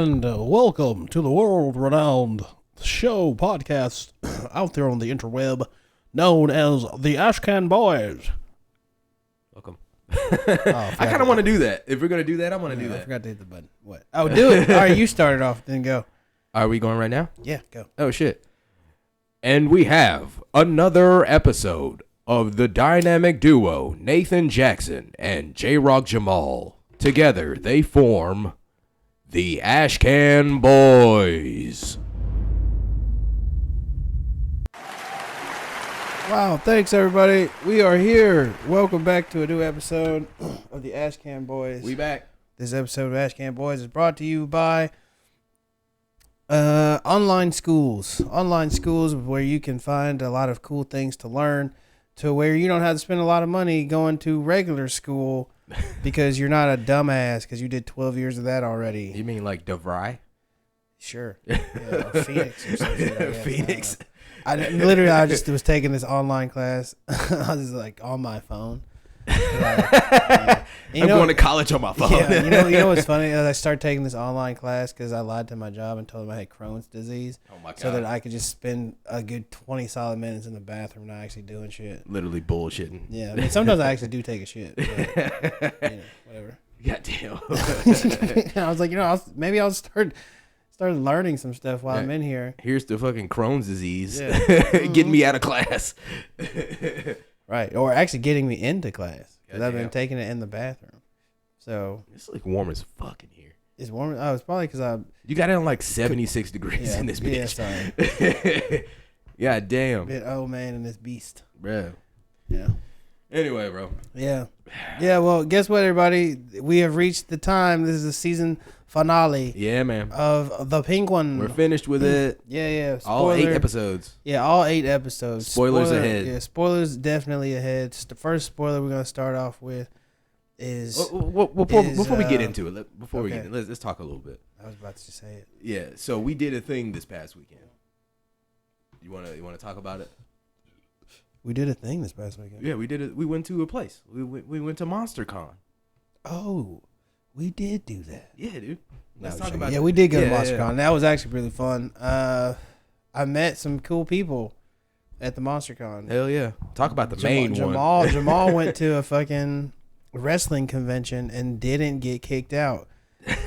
And welcome to the world-renowned show podcast out there on the interweb known as the Ashcan Boys. Welcome. I I kind of want to do that. If we're going to do that, I want to do that. I forgot to hit the button. What? Oh, do it. All right, you started off, then go. Are we going right now? Yeah, go. Oh, shit. And we have another episode of the dynamic duo Nathan Jackson and Jrocc Jamal. Together, they form the Ashcan Boys. Wow, thanks everybody. We are here. Welcome back to a new episode of the Ashcan Boys. We back. This episode of Ashcan Boys is brought to you by online schools. Online schools where you can find a lot of cool things to learn, to where you don't have to spend a lot of money going to regular school because you're not a dumbass because you did 12 years of that already. You mean like DeVry? Sure. Yeah, or Phoenix or something. Phoenix. I just was taking this online class. I was like on my phone. I'm going to college on my phone. Yeah, you know what's funny? I started taking this online class because I lied to my job and told them I had Crohn's disease. Oh my God. So that I could just spend a good 20 solid minutes in the bathroom not actually doing shit. Literally bullshitting. Yeah, I mean, sometimes I actually do take a shit. But, whatever. Goddamn. I was like, maybe I'll start learning some stuff while I'm in here. Here's the fucking Crohn's disease. Yeah. Getting me out of class. Right. Or actually getting me into class. Because I've been Goddamn. taking it in the bathroom. So. It's like warm as fuck in here. It's warm. Oh, it's probably because You got it on like 76 degrees in this bitch. Yeah, sorry. God damn. Bit old man and this beast. Bruh. Yeah. Anyway, bro. Yeah. Yeah, well, guess what, everybody? We have reached the time. This is the season finale Yeah, man. of The Penguin. We're finished with it. Yeah. All 8 episodes. Yeah, all 8 episodes. Spoilers ahead. Yeah, spoilers definitely ahead. The first spoiler we're going to start off with is... Before we get into it, okay. Let's talk a little bit. I was about to say it. Yeah, so we did a thing this past weekend. You want to talk about it? We did a thing this past weekend. Yeah, we did it. We went to a place. We went to MonsterCon. Oh, we did do that. Yeah, dude. Let's No, talk shit. about Yeah, it. we did go to Yeah, MonsterCon. yeah. That was actually really fun. I met some cool people at the MonsterCon. Hell yeah. Talk about the main one. Jamal went to a fucking wrestling convention and didn't get kicked out.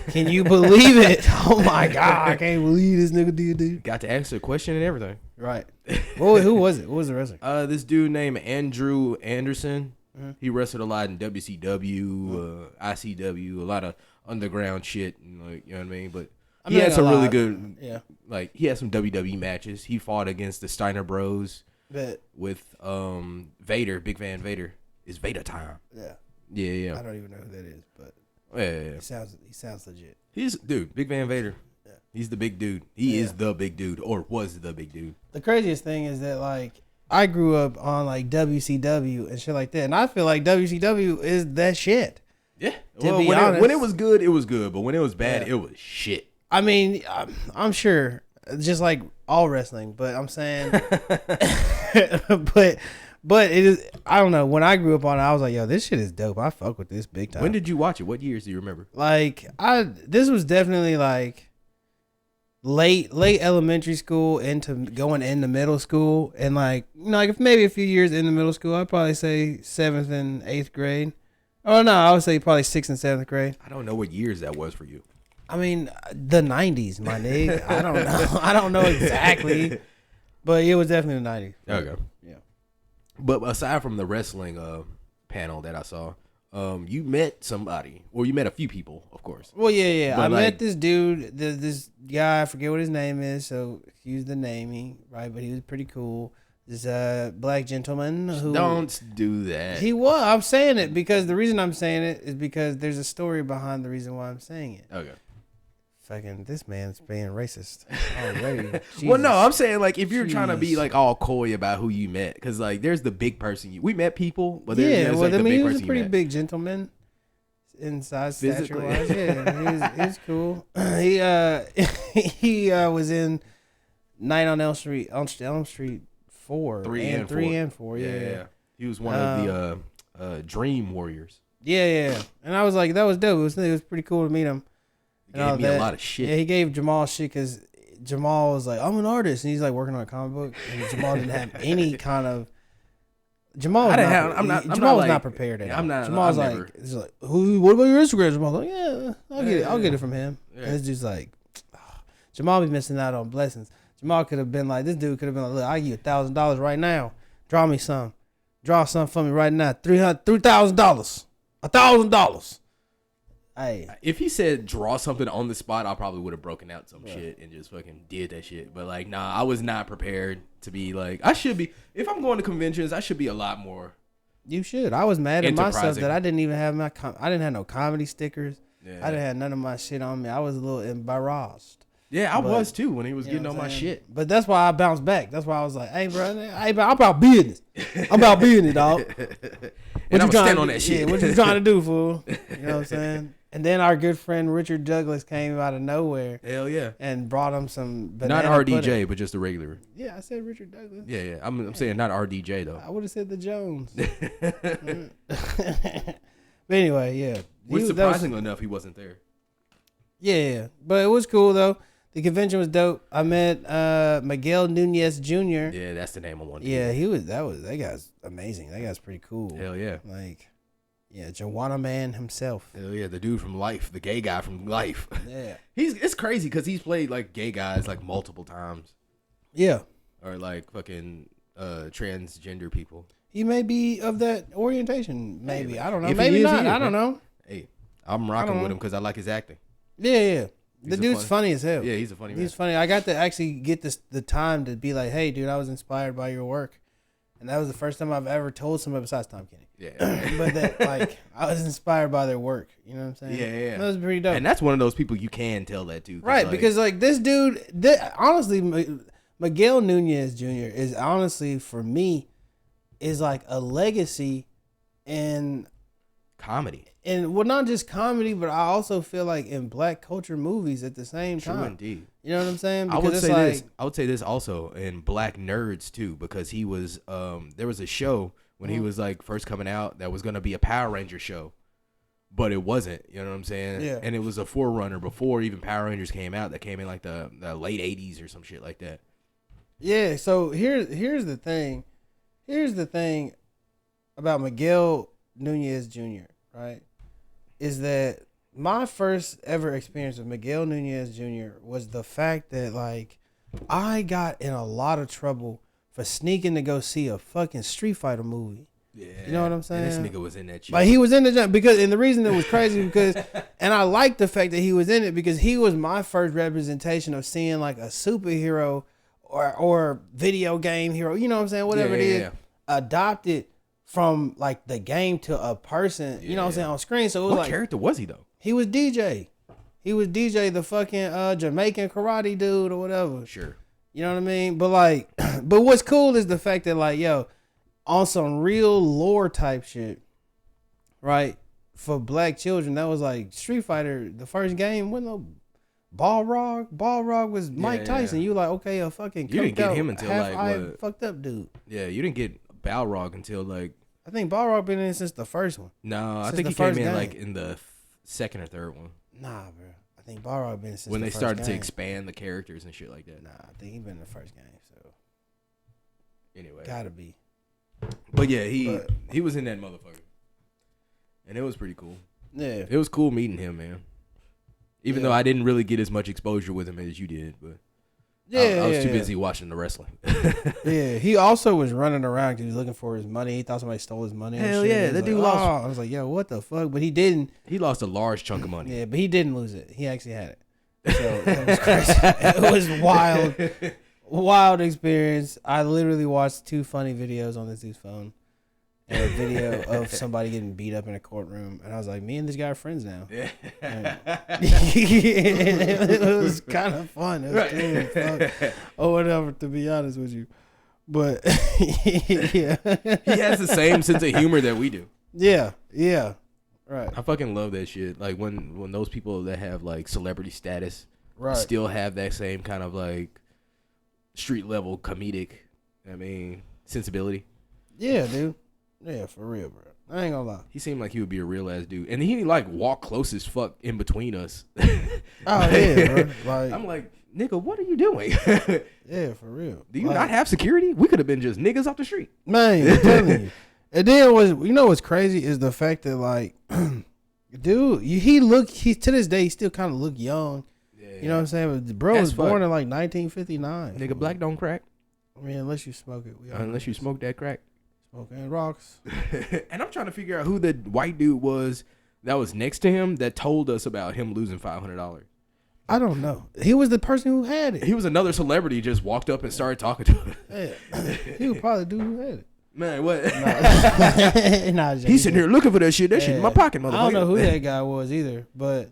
Can you believe it? Oh my God, I can't believe this nigga did, dude. Got to answer a question and everything. Right. Well, who was it? What was the wrestler? This dude named Andrew Anderson. Mm-hmm. He wrestled a lot in WCW, ICW, a lot of underground shit. You know what I mean? But he had some really good, he had some WWE matches. He fought against the Steiner Bros with Vader, Big Van Vader. It's Vader time. Yeah. Yeah. I don't even know who that is, but Yeah. he sounds legit. Dude, Big Van Vader. Yeah. He's the big dude. He is the big dude, or was the big dude. The craziest thing is that, like, I grew up on, like, WCW and shit like that, and I feel like WCW is that shit. Yeah. To be when honest. it was good, it was good. But when it was bad, it was shit. I mean, I'm sure, just like all wrestling, but I'm saying, but it is, I don't know. When I grew up on it, I was like, yo, this shit is dope. I fuck with this big time. When did you watch it? What years do you remember? Like, this was definitely like late elementary school into going into middle school, and like, like if maybe a few years into middle school, I'd probably say 7th and 8th grade. Oh no, I would say probably 6th and 7th grade. I don't know what years that was for you. I mean, the 90s, my nigga. I don't know. I don't know exactly, but it was definitely the 90s. Okay. Yeah. But aside from the wrestling panel that I saw, you met somebody, or you met a few people, of course. Well, yeah. But I met this dude, this guy. I forget what his name is, so excuse the naming, right? But he was pretty cool. This black gentleman who Don't do that. he was. I'm saying it because the reason I'm saying it is because there's a story behind the reason why I'm saying it. Okay. Fucking this man's being racist already. Well, no, Jesus. I'm saying like if you're trying to be Jeez. like all coy about who you met, because like there's the big person. We met people, but Yeah, there's well, like I the mean, big he was person a pretty you met. big gentleman in size, stature Physically. wise. Yeah, he was cool. He was in Night on Elm Street, 4, 3 and 4. Yeah. He was one of the Dream Warriors. Yeah. And I was like, that was dope. It was pretty cool to meet him. He gave me a lot of shit. Yeah, he gave Jamal shit because Jamal was like, I'm an artist, and he's like working on a comic book, and Jamal didn't have any kind of. Jamal was not prepared at all. Jamal's like, he's like, what about your Instagram? Jamal's like, yeah, I'll get it from him. Yeah. And it's just like, Jamal be missing out on blessings. Jamal could have been like, this dude could have been like, look, I give you $1,000 right now. Draw me some. Draw something for me right now. $3,000. $1,000. Hey. If he said draw something on the spot, I probably would have broken out some shit and just fucking did that shit. But like, nah, I was not prepared to be like, I should be. If I'm going to conventions, I should be a lot more. You should. I was mad at myself that I didn't even have I didn't have no comedy stickers. Yeah. I didn't have none of my shit on me. I was a little embarrassed. Yeah, I was too when he was getting on my shit. But that's why I bounced back. That's why I was like, hey, bro, I'm about business. I'm about business, dog. And I'm stand on that shit. Yeah, what you trying to do, fool? You know what I'm saying? And then our good friend Richard Douglas came out of nowhere. Hell yeah. And brought him some banana not RDJ, pudding. but just the regular. Yeah, I said Richard Douglas. Yeah. I'm saying not RDJ, though. I would have said the Jones. But anyway, yeah. Which surprisingly enough, he wasn't there. Yeah, but it was cool, though. The convention was dope. I met Miguel Nunez Jr. Yeah, that's the name I wanted. Yeah, that guy's amazing. That guy's pretty cool. Hell yeah. Like, yeah, Joanna Man himself. Hell yeah, the dude from Life, the gay guy from Life. Yeah. It's crazy because he's played like gay guys like multiple times. Yeah. Or like fucking transgender people. He may be of that orientation, maybe. Hey, I don't know. Maybe not. I don't know. Hey, I'm rocking with him because I like his acting. Yeah. The dude's funny as hell. Yeah, he's a funny man. He's funny. I got to actually get the time to be like, hey, dude, I was inspired by your work. And that was the first time I've ever told somebody besides Tom Kenny. Yeah. But that, like, I was inspired by their work. You know what I'm saying? Yeah. That was pretty dope. And that's one of those people you can tell that to. Right, like, because, like, this dude, honestly, Miguel Nunez Jr. is honestly, for me, is like a legacy in comedy. And well, not just comedy, but I also feel like in black culture movies at the same time. True indeed. You know what I'm saying? Because I would say this also in Black Nerds too, because he was there was a show when he was like first coming out that was gonna be a Power Ranger show, but it wasn't. You know what I'm saying? Yeah. And it was a forerunner before even Power Rangers came out. That came in like the late '80s or some shit like that. Yeah. So here's the thing. Here's the thing about Miguel Nunez Jr., right? Is that my first ever experience with Miguel Nunez Jr. was the fact that, like, I got in a lot of trouble for sneaking to go see a fucking Street Fighter movie. Yeah. You know what I'm saying? And this nigga was in that shit. Like, he was in the jump and the reason it was crazy because, and I liked the fact that he was in it because he was my first representation of seeing, like, a superhero or video game hero, you know what I'm saying? Whatever it is, adopted from like the game to a person, you know what I'm saying, on screen. So it was what character was he though? He was DJ. He was DJ, the fucking Jamaican karate dude or whatever. Sure. You know what I mean? But like, but what's cool is the fact that like, yo, on some real lore type shit, right? For black children, that was like Street Fighter. The first game wasn't no Balrog. Balrog was Mike Tyson. You like, okay, a fucking you didn't get him until like what? Fucked up dude. Yeah, you didn't get Balrog until like I think Balrog been in since the first one. No, I think he came in like in the second or third one. Nah, bro. I think Balrog been since when the they first started game. to expand the characters and shit like that. Nah, I think he been in the first game. So anyway, gotta be. But yeah, he was in that motherfucker, and it was pretty cool. Yeah, it was cool meeting him, man. Even though I didn't really get as much exposure with him as you did, but I was too busy watching the wrestling. Yeah, he also was running around because he was looking for his money. He thought somebody stole his money. Hell yeah, that dude lost. Oh. I was like, yo, what the fuck? But he didn't. He lost a large chunk of money. Yeah, but he didn't lose it. He actually had it. So it was crazy. It was wild experience. I literally watched 2 funny videos on this dude's phone. And a video of somebody getting beat up in a courtroom, and I was like, "Me and this guy are friends now." Yeah. It was kind of fun. It was cool as fuck. Or whatever, to be honest with you. But yeah, he has the same sense of humor that we do. Yeah, right. I fucking love that shit. Like when those people that have like celebrity status, right, still have that same kind of like street level comedic, sensibility. Yeah, dude. Yeah, for real, bro. I ain't gonna lie. He seemed like he would be a real ass dude, and he like walk close as fuck in between us. Oh yeah, bro. Like, I'm like, nigga, what are you doing? Yeah, for real. Do you not have security? We could have been just niggas off the street. Man, I'm telling you. And then what's crazy is the fact that like, dude, he to this day he still kind of look young. Yeah. You know what I'm saying? But bro was born in like 1959. Nigga, black don't crack. I mean, unless you smoke it. Unless you smoke that crack. Smoking rocks. And I'm trying to figure out who the white dude was that was next to him that told us about him losing $500. I don't know. He was the person who had it. He was another celebrity, just walked up and started talking to him. Yeah. He was probably the dude who had it. Man, what? Nah, he's sitting here looking for that shit. That shit in my pocket, motherfucker. I don't know who that guy was either, but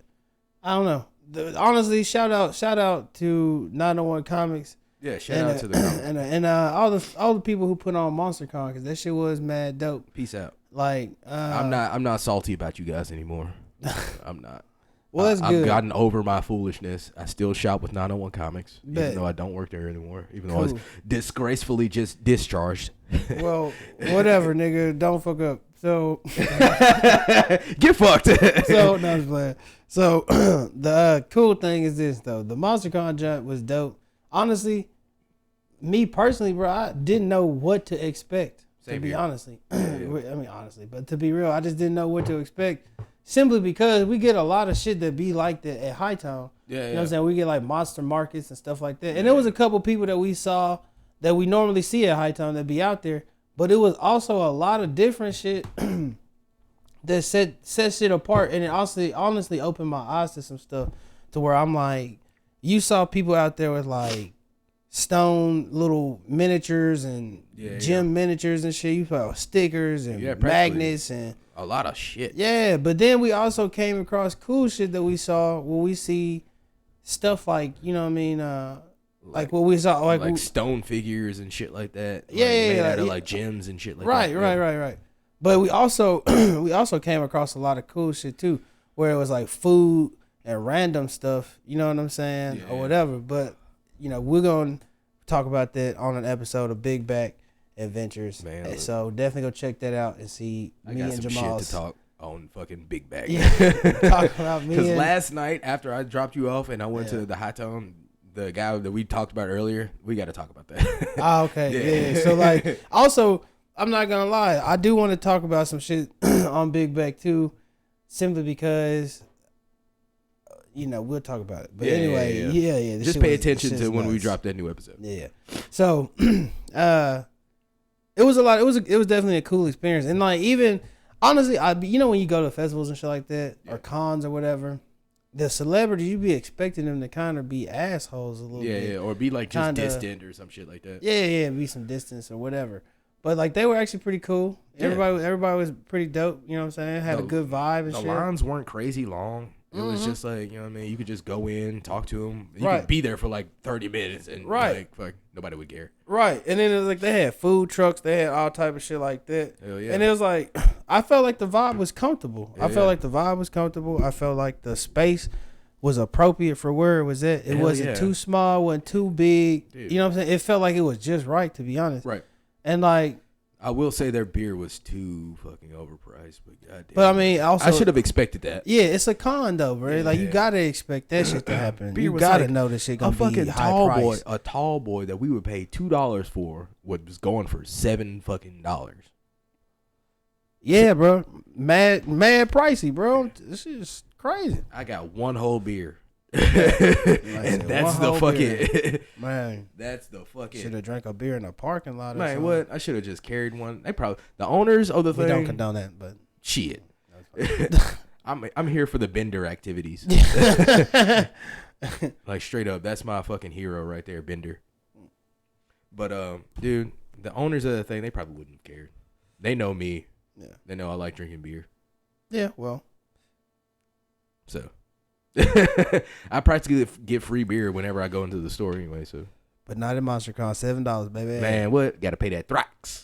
I don't know. Honestly, shout out to 901 Comics. Yeah, shout out to the comics. and all the people who put on MonsterCon, because that shit was mad dope. Peace out. Like I'm not salty about you guys anymore. I'm not. Well, that's good. I've gotten over my foolishness. I still shop with 901 Comics, even though I don't work there anymore. Even though I was disgracefully just discharged. Well, whatever, nigga. Don't fuck up. So get fucked. So no, I'm just playing. So the cool thing is this though. The MonsterCon jump was dope. Honestly, me personally, bro, I didn't know what to expect. Same to be honestly, I mean honestly, but to be real, I just didn't know what to expect. Simply because we get a lot of shit that be like that at Hightown. Yeah, you know what I'm saying? We get like monster markets and stuff like that. And there was a couple people that we saw that we normally see at Hightown that be out there. But it was also a lot of different shit that set shit apart. And it also honestly opened my eyes to some stuff to where I'm like, you saw people out there with like stone little miniatures and gym miniatures and shit. You saw stickers and magnets and a lot of shit. Yeah, but then we also came across cool shit that we saw when we see stuff like, you know what I mean, like what we saw, like stone figures and shit like that. Yeah, made out of like gems and shit like that. Right. But we also came across a lot of cool shit too, where it was like food and random stuff. You know what I'm saying, or whatever. But you know, we're gonna talk about that on an episode of Big Back Adventures. Man, so definitely go check that out and see me and Jamal shit to talk on fucking Big Bag. Yeah, talk about me. Because last night after I dropped you off and I went to the Hightown, the guy that we talked about earlier, we got to talk about that. Oh, okay, yeah. So like, also, I'm not gonna lie, I do want to talk about some shit on Big Bag too, simply because. You know, we'll talk about it. But anyway, yeah. Just pay attention to when we drop that new episode. Yeah. So, it was a lot. It was definitely a cool experience. And like, even honestly, you know, when you go to festivals and shit like that or cons or whatever, the celebrities, you be expecting them to kind of be assholes a little bit. Yeah, or be like just distant or some shit like that. Yeah, be some distance or whatever. But like, they were actually pretty cool. Yeah. Everybody was pretty dope. You know what I'm saying? Had a good vibe and shit. The lines weren't crazy long. It was just like, you know what I mean? You could just go in, talk to them. You could be there for like 30 minutes and like nobody would care. Right. And then it was like they had food trucks. They had all type of shit like that. Hell yeah. And it was like, I felt like the vibe was comfortable. I felt like the vibe was comfortable. I felt like the space was appropriate for where it was at. It wasn't too small, wasn't too big. Dude. You know what I'm saying? It felt like it was just right, to be honest. Right. And like, I will say their beer was too fucking overpriced, but goddamn. But I mean, also I should have expected that. Yeah, it's a con though, bro. Yeah. Like you gotta expect that shit to happen. You gotta like know this shit gonna be high price. A tall boy that we would pay $2 for was going for $7 fucking. Yeah, bro. Mad pricey, bro. This is crazy. I got one whole beer. And that's the fucking man. That's the fucking. Should have drank a beer in the parking lot. Man, what? I should have just carried one. They probably the owners of the thing. We don't condone that, but shit. I'm here for the Bender activities. Like straight up, that's my fucking hero right there, Bender. But dude, the owners of the thing, they probably wouldn't have cared. They know me. Yeah. They know I like drinking beer. Yeah. Well. So. I practically get free beer whenever I go into the store anyway. So, but not in MonsterCon, $7, baby. Man, what? Got to pay that Jrocc.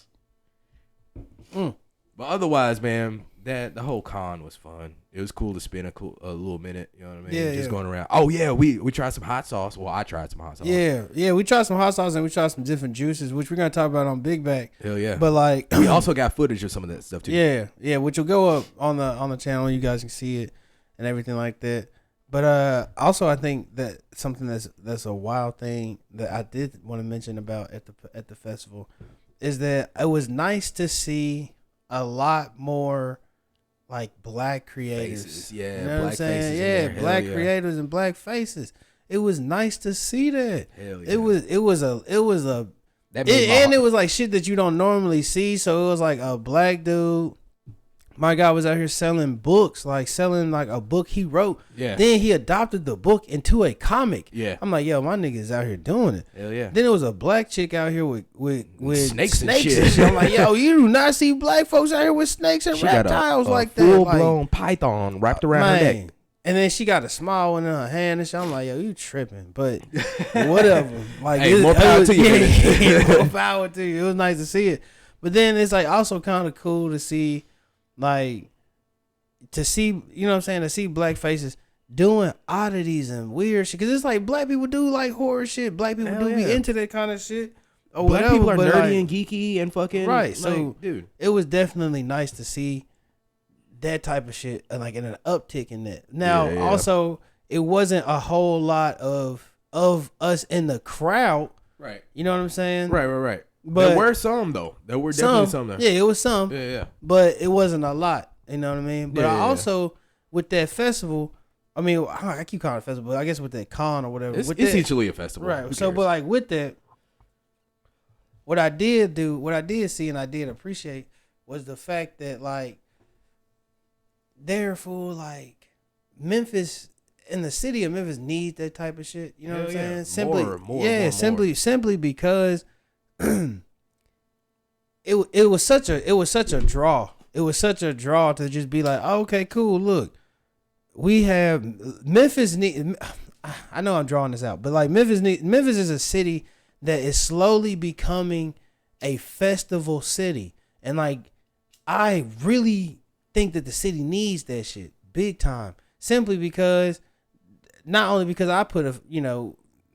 But otherwise, man, that the whole con was fun. It was cool to spend a little minute. You know what I mean? Yeah, just going around. Oh yeah, we tried some hot sauce. Well, I tried some hot sauce. Yeah, we tried some hot sauce and we tried some different juices, which we're gonna talk about on Big Bag. Hell yeah! But like, we also got footage of some of that stuff too. Yeah, which will go up on the channel. You guys can see it and everything like that. But also, I think that something that's a wild thing that I did want to mention about at the festival is that it was nice to see a lot more like black creators. Faces. Yeah, you know black faces. Yeah, black creators and black faces. It was nice to see that. Hell yeah. It was it was like shit that you don't normally see. So it was like a black dude. My guy was out here selling books, like selling like a book he wrote. Yeah. Then he adopted the book into a comic. Yeah. I'm like, yo, my nigga's out here doing it. Hell yeah. Then it was a black chick out here with snakes and shit. I'm like, yo, you do not see black folks out here with snakes and reptiles like that. Full blown python wrapped around her neck. And then she got a small one in her hand and shit. I'm like, yo, you tripping. But whatever. Like, hey, more power to you. More power to you. It was nice to see it. But then it's like also kind of cool to see, like, to see, you know what I'm saying, to see black faces doing oddities and weird shit. Because it's like black people do like horror shit. Black people be into that kind of shit. Or black whatever, people are nerdy like, and geeky and fucking. Right. Like, so, dude, it was definitely nice to see that type of shit, like in an uptick in that. Now, also, it wasn't a whole lot of us in the crowd. Right. You know what I'm saying? Right. But there were some though. There were definitely some there. Yeah, it was some. Yeah. But it wasn't a lot. You know what I mean? But I also with that festival, I mean, I keep calling it a festival, but I guess with that con or whatever, it's with essentially a festival. Right. So, but like with that, what I did see and I did appreciate was the fact that like therefore, like Memphis in the city of Memphis needs that type of shit. You know what I'm saying? Simply because it was such a draw. It was such a draw to just be like, oh, okay, cool. Look, we have Memphis. I know I'm drawing this out, but like Memphis is a city that is slowly becoming a festival city, and like I really think that the city needs that shit big time. Simply because, not only because I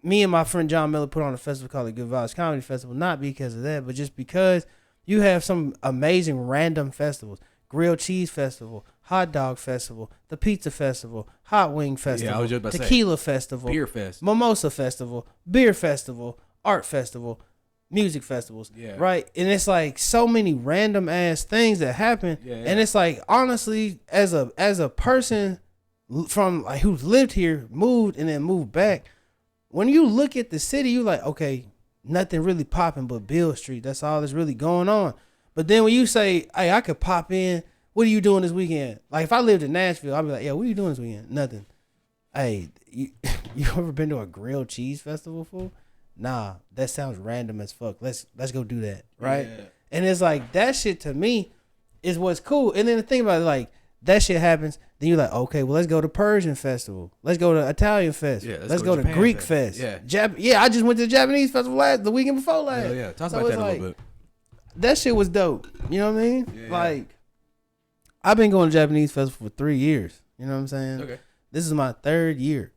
me and my friend John Miller put on a festival called the Good Vibes Comedy Festival, not because of that, but just because you have some amazing random festivals. Grilled Cheese Festival, Hot Dog Festival, the Pizza Festival, Hot Wing Festival, Tequila Festival, Beer Fest, Mimosa Festival, Beer Festival, Art Festival, music festivals, right? And it's like so many random ass things that happen, and it's like honestly, as a person from like who's lived here, moved and then moved back, when you look at the city, you like, okay, nothing really popping but Bill Street. That's all that's really going on. But then when you say, hey, I could pop in, what are you doing this weekend? Like if I lived in Nashville, I'd be like, yeah, what are you doing this weekend? Nothing. Hey, you ever been to a grilled cheese festival, fool? Nah, that sounds random as fuck. Let's go do that, right? Yeah. And it's like that shit to me is what's cool. And then the thing about it, like that shit happens, then you're like, okay, well let's go to Persian festival. Let's go to Italian fest. Yeah, let's go to Greek fest. Yeah. I just went to the Japanese festival the weekend before last. Yeah. Talk about that a little bit. That shit was dope. You know what I mean? Yeah. Like I've been going to Japanese festival for 3 years. You know what I'm saying? Okay. This is my 3rd year.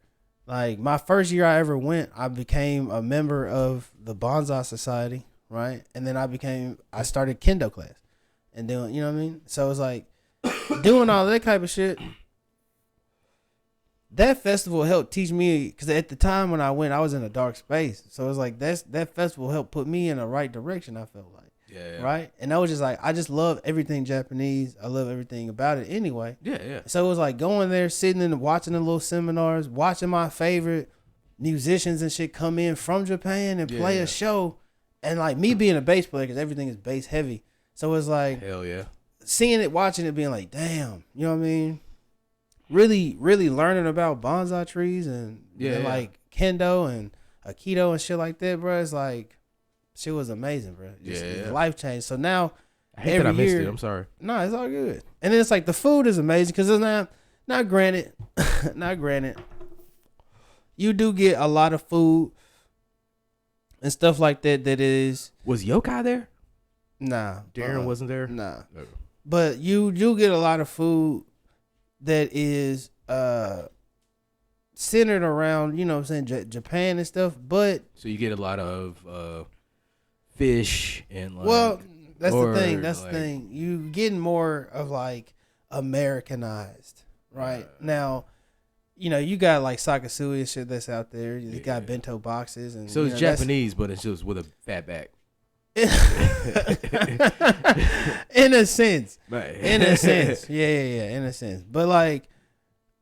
Like my first year I ever went, I became a member of the Bonsai Society, right? And then I started kendo class, and then you know what I mean. So it's like doing all that type of shit. That festival helped teach me because at the time when I went, I was in a dark space. So it's like that festival helped put me in the right direction. I felt like. Yeah. Right. And I was just like, I just love everything Japanese. I love everything about it anyway. Yeah. So it was like going there, sitting and watching the little seminars, watching my favorite musicians and shit come in from Japan and play a show. And like me being a bass player, because everything is bass heavy. So it's like, hell yeah. Seeing it, watching it, being like, damn, you know what I mean? Really, really learning about bonsai trees and like kendo and aikido and shit like that, bro. It's like, shit was amazing, bro. Just life changed. So now, I hate that I missed it. I'm sorry. No, it's all good. And then it's like the food is amazing because it's not granted, you do get a lot of food and stuff like that. Was Yokai there? Nah. Darren wasn't there? Nah. but you do get a lot of food that is centered around, you know what I'm saying, Japan and stuff. But so you get a lot of fish and like. Well, that's the thing. That's the thing. You getting more of like Americanized, right? Now, you know, you got like sakasui and shit that's out there. You got bento boxes and so it's Japanese, but it's just with a fat back. In a sense. In a sense. Yeah. In a sense. But like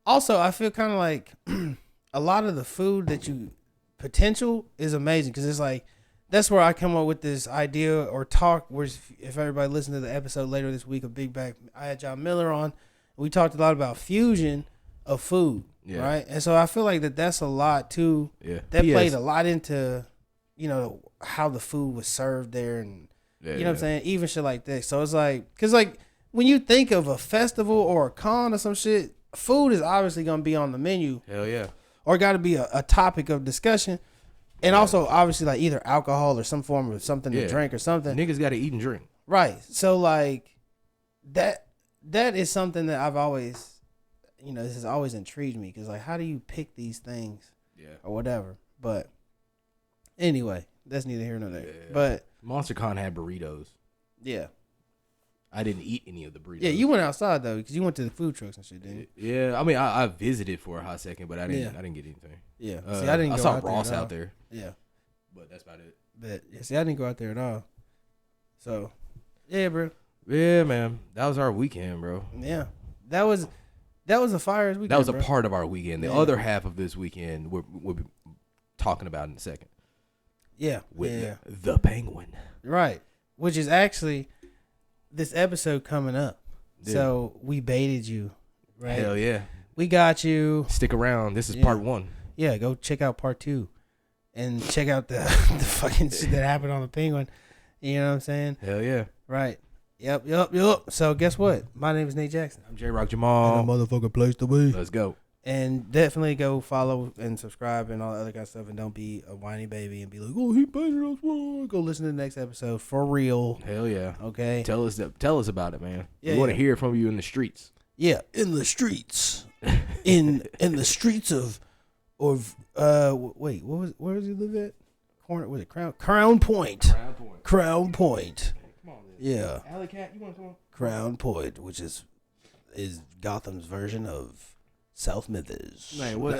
also I feel kind of like a lot of the food that you potential is amazing because it's like that's where I come up with this idea or talk where if everybody listened to the episode later this week of Big Back, I had John Miller on. We talked a lot about fusion of food, right? And so I feel like that's a lot too. Yeah. That played a lot into, you know, how the food was served there and you know what I'm saying? Even shit like this. So it's like, cause like when you think of a festival or a con or some shit, food is obviously going to be on the menu. Hell yeah. Or got to be a topic of discussion. And also obviously like either alcohol or some form of something to drink or something. Niggas got to eat and drink. Right. So like that is something that I've always, you know, this has always intrigued me. Cause like, how do you pick these things or whatever? But anyway, that's neither here nor there. Yeah. But MonsterCon had burritos. Yeah. I didn't eat any of the burritos. Yeah, you went outside though, because you went to the food trucks and shit, didn't you? Yeah, I mean, I visited for a hot second, but I didn't get anything. Yeah, see, I didn't. I saw Ross out there. Yeah, but that's about it. But yeah, see, I didn't go out there at all. So, yeah, bro. Yeah, man, that was our weekend, bro. Yeah, that was a fire weekend. That was a part of our weekend. The other half of this weekend, we'll be talking about in a second. Yeah, with the Penguin, right? Which is actually this episode coming up. Dude. So we baited you, right? Hell yeah, we got you. Stick around. This is part 1. Yeah, go check out part 2, and check out the fucking shit that happened on the Penguin. You know what I'm saying? Hell yeah. Right. Yep. So guess what? My name is Nate Jackson. I'm Jrocc Jamal. And a motherfucking place to be. Let's go. And definitely go follow and subscribe and all that other kind of stuff. And don't be a whiny baby and be like, oh, he baited us. Go listen to the next episode for real. Hell yeah. Okay. Tell us about it, man. Yeah, we want to hear from you in the streets. Yeah, in the streets. in the streets of wait, where does he live at? Was it Crown Point? Crown Point. Come on, yeah. Alley Cat, you want to come on? Crown Point, which is Gotham's version of South Memphis. Man, what?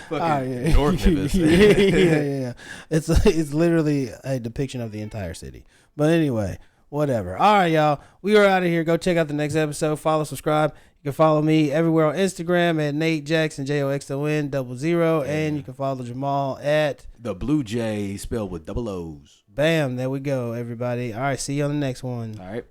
Fucking North Memphis. yeah. It's literally a depiction of the entire city. But anyway, whatever. All right, y'all. We are out of here. Go check out the next episode. Follow, subscribe. You can follow me everywhere on Instagram at Nate Jackson, JOXON00, and you can follow Jamal at the Blue Jay spelled with double O's. Bam, there we go, everybody. All right, see you on the next one. All right.